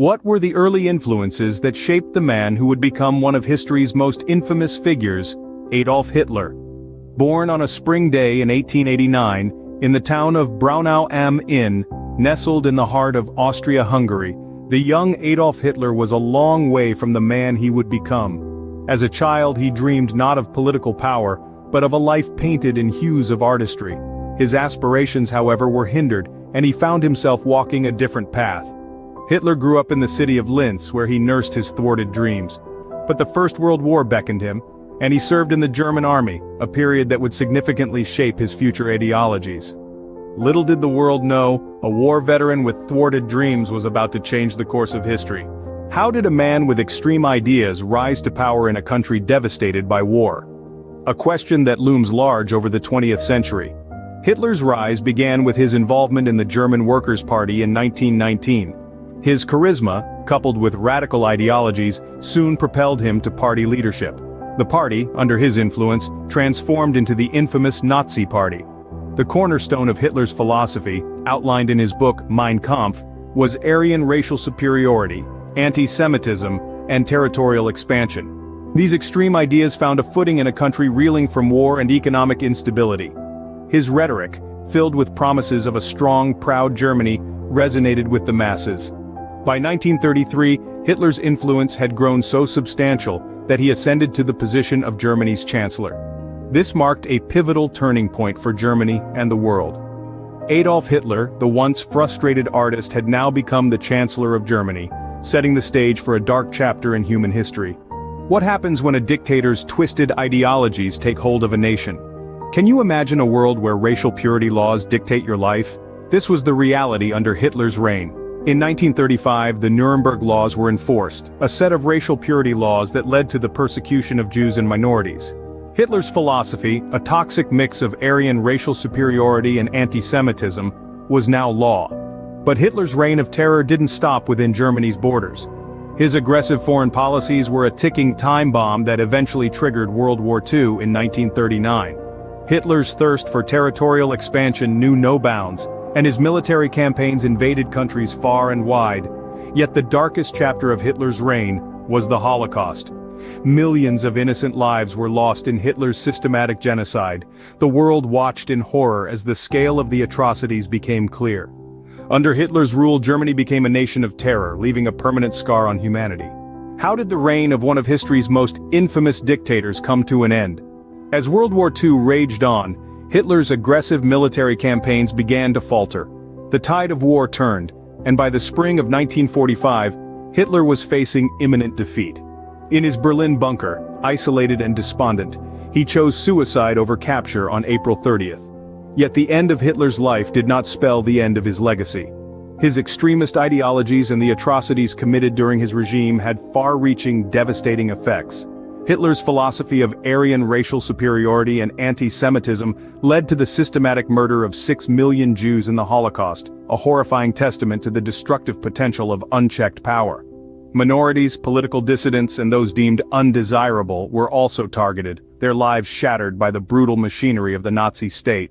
What were the early influences that shaped the man who would become one of history's most infamous figures, Adolf Hitler? Born on a spring day in 1889, in the town of Braunau am Inn, nestled in the heart of Austria-Hungary, the young Adolf Hitler was a long way from the man he would become. As a child he dreamed not of political power, but of a life painted in hues of artistry. His aspirations, however, were hindered, and he found himself walking a different path. Hitler grew up in the city of Linz, where he nursed his thwarted dreams. But the First World War beckoned him, and he served in the German army, a period that would significantly shape his future ideologies. Little did the world know, a war veteran with thwarted dreams was about to change the course of history. How did a man with extreme ideas rise to power in a country devastated by war? A question that looms large over the 20th century. Hitler's rise began with his involvement in the German Workers' Party in 1919. His charisma, coupled with radical ideologies, soon propelled him to party leadership. The party, under his influence, transformed into the infamous Nazi Party. The cornerstone of Hitler's philosophy, outlined in his book Mein Kampf, was Aryan racial superiority, anti-Semitism, and territorial expansion. These extreme ideas found a footing in a country reeling from war and economic instability. His rhetoric, filled with promises of a strong, proud Germany, resonated with the masses. By 1933, Hitler's influence had grown so substantial that he ascended to the position of Germany's chancellor. This marked a pivotal turning point for Germany and the world. Adolf Hitler, the once frustrated artist, had now become the chancellor of Germany, setting the stage for a dark chapter in human history. What happens when a dictator's twisted ideologies take hold of a nation? Can you imagine a world where racial purity laws dictate your life? This was the reality under Hitler's reign. In 1935, the Nuremberg Laws were enforced, a set of racial purity laws that led to the persecution of Jews and minorities. Hitler's philosophy, a toxic mix of Aryan racial superiority and anti-Semitism, was now law. But Hitler's reign of terror didn't stop within Germany's borders. His aggressive foreign policies were a ticking time bomb that eventually triggered World War II in 1939. Hitler's thirst for territorial expansion knew no bounds, and his military campaigns invaded countries far and wide. Yet the darkest chapter of Hitler's reign was the Holocaust. Millions of innocent lives were lost in Hitler's systematic genocide. The world watched in horror as the scale of the atrocities became clear. Under Hitler's rule, Germany became a nation of terror, leaving a permanent scar on humanity. How did the reign of one of history's most infamous dictators come to an end? As World War II raged on, Hitler's aggressive military campaigns began to falter. The tide of war turned, and by the spring of 1945, Hitler was facing imminent defeat. In his Berlin bunker, isolated and despondent, he chose suicide over capture on April 30th. Yet the end of Hitler's life did not spell the end of his legacy. His extremist ideologies and the atrocities committed during his regime had far-reaching, devastating effects. Hitler's philosophy of Aryan racial superiority and anti-Semitism led to the systematic murder of 6 million Jews in the Holocaust, a horrifying testament to the destructive potential of unchecked power. Minorities, political dissidents, and those deemed undesirable were also targeted, their lives shattered by the brutal machinery of the Nazi state.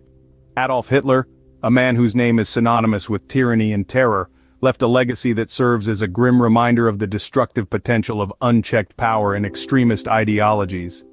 Adolf Hitler, a man whose name is synonymous with tyranny and terror, left a legacy that serves as a grim reminder of the destructive potential of unchecked power and extremist ideologies.